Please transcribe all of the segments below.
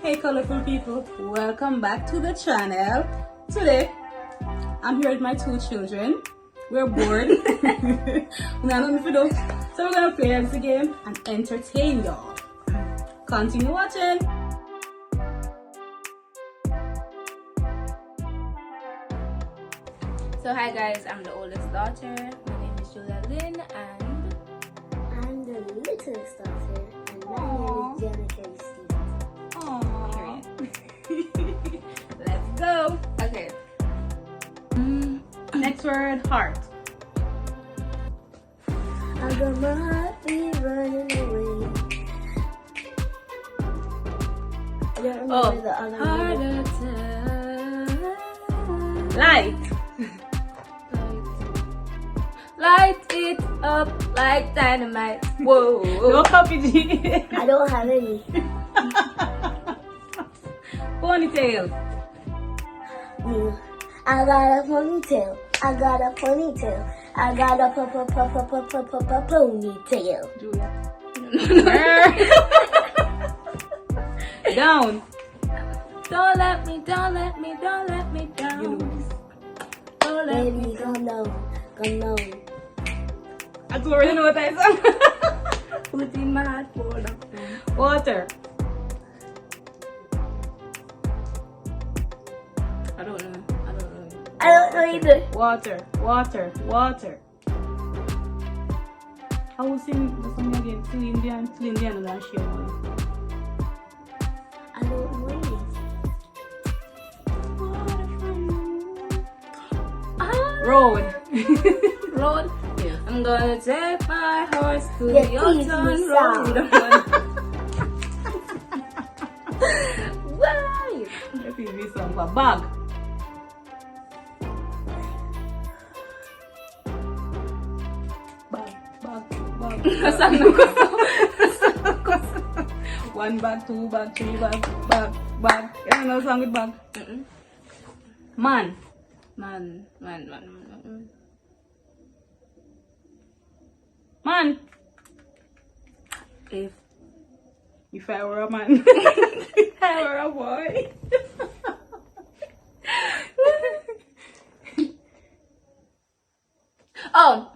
Hey colorful people, welcome back to the channel. Today, I'm here with my two children. We're bored. We have nothing to do. So we're gonna play this game and entertain y'all. Continue watching. So hi guys, I'm the oldest daughter. My name is Julia Lynn and I'm the littlest daughter, and my name is Jennifer Stevens. Aww. let's go. Okay. Next word, heart. I got my heartbeat running away. I don't remember the other Heart one. attack. Light. Light it up like dynamite. Whoa. No copy G. I don't have any. Ponytail. Yeah. I got a ponytail. I got a ponytail. I got a ponytail. Julia. Down. Don't let me down. You lose. Don't let me Baby, come down. Come down. I already know what I said. put in my heart for love. Water. I don't know. I don't know either. Water. I will sing the song again. Celine Dion and share one. I don't know either. Road. Road. Yes. I'm gonna take my horse to Yeah, the please, Autumn Miss Road. Sam. Why? That is this song for bag. Bag. One bag, two bag, three bag. You know song with bag? Man. If I were a man. If I were a boy. Oh,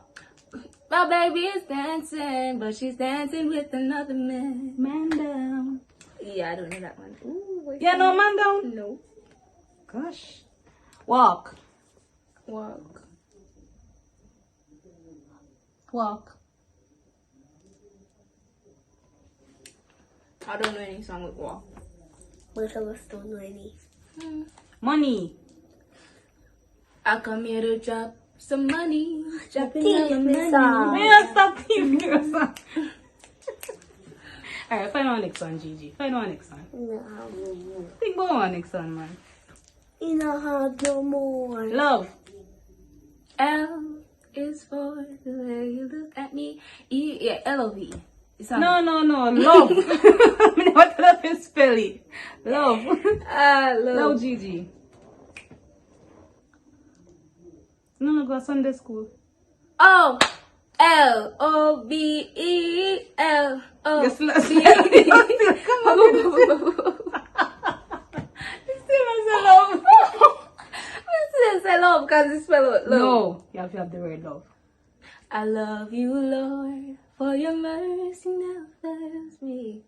my baby is dancing, but she's dancing with another man. Man down. Yeah, I don't know that one. Ooh, wait. Yeah, no, man down. No. Gosh. Walk. I don't know any song with walk. Both of us don't know any. Money. I come here to drop some money. Dropping Teach some me money. some. Yeah, stop teasing yourself. Alright, find one next one, Gigi. Find one next one. No. Think about one next one, man. You don't have no more. Love. L is for the way you look at me. E, yeah, L-O-V-E. It's on. No. Love. I mean, what love is spell it? Love. Love. Love, Gigi. No, go Sunday school. Oh, L-O-V-E. L-O. Yes, come on. Still has a love. Say love because it's spelled love. No, you have to have the word love. I love you, Lord, for your mercy never fails me.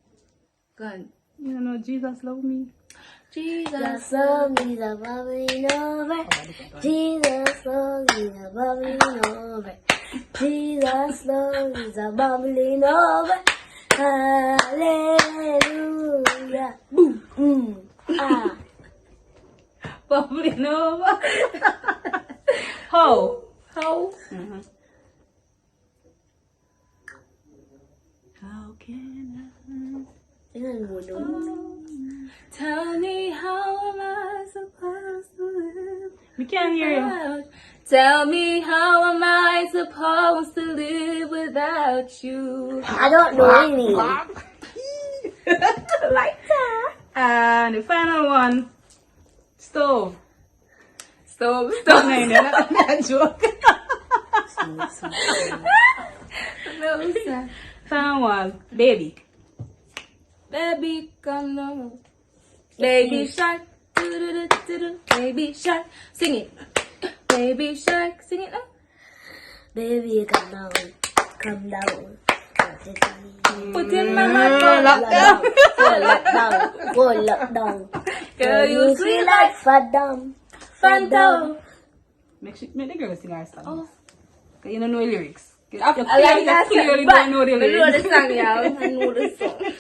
God. You know, Jesus love me. Jesus. Jesus love me, the bubbling over. Jesus love me, the bubbling over. Jesus love me, the bubbling over. Hallelujah. Boom. Ah. Bubbling over. How? Mm-hmm. How can I don't know. Tell me how am I supposed to live? we can't hear you. without- Tell me how am I supposed to live without you? I don't know any. Like that. And the final one, stove. Stop. No, that joke. No, sir. Final one, baby. Baby, come on. Baby shark, do-do-do-do-do. Baby shark, sing it. Baby shark, sing it now. Baby, come down. Come down. Put in my heart for lockdown. For lockdown. Girl, you sweet like Fadam. Fanta. Make the girl sing our songs. Cause you don't know the lyrics. I I like that clearly song, don't know the but I know lyrics. the song, y'all. I know the song.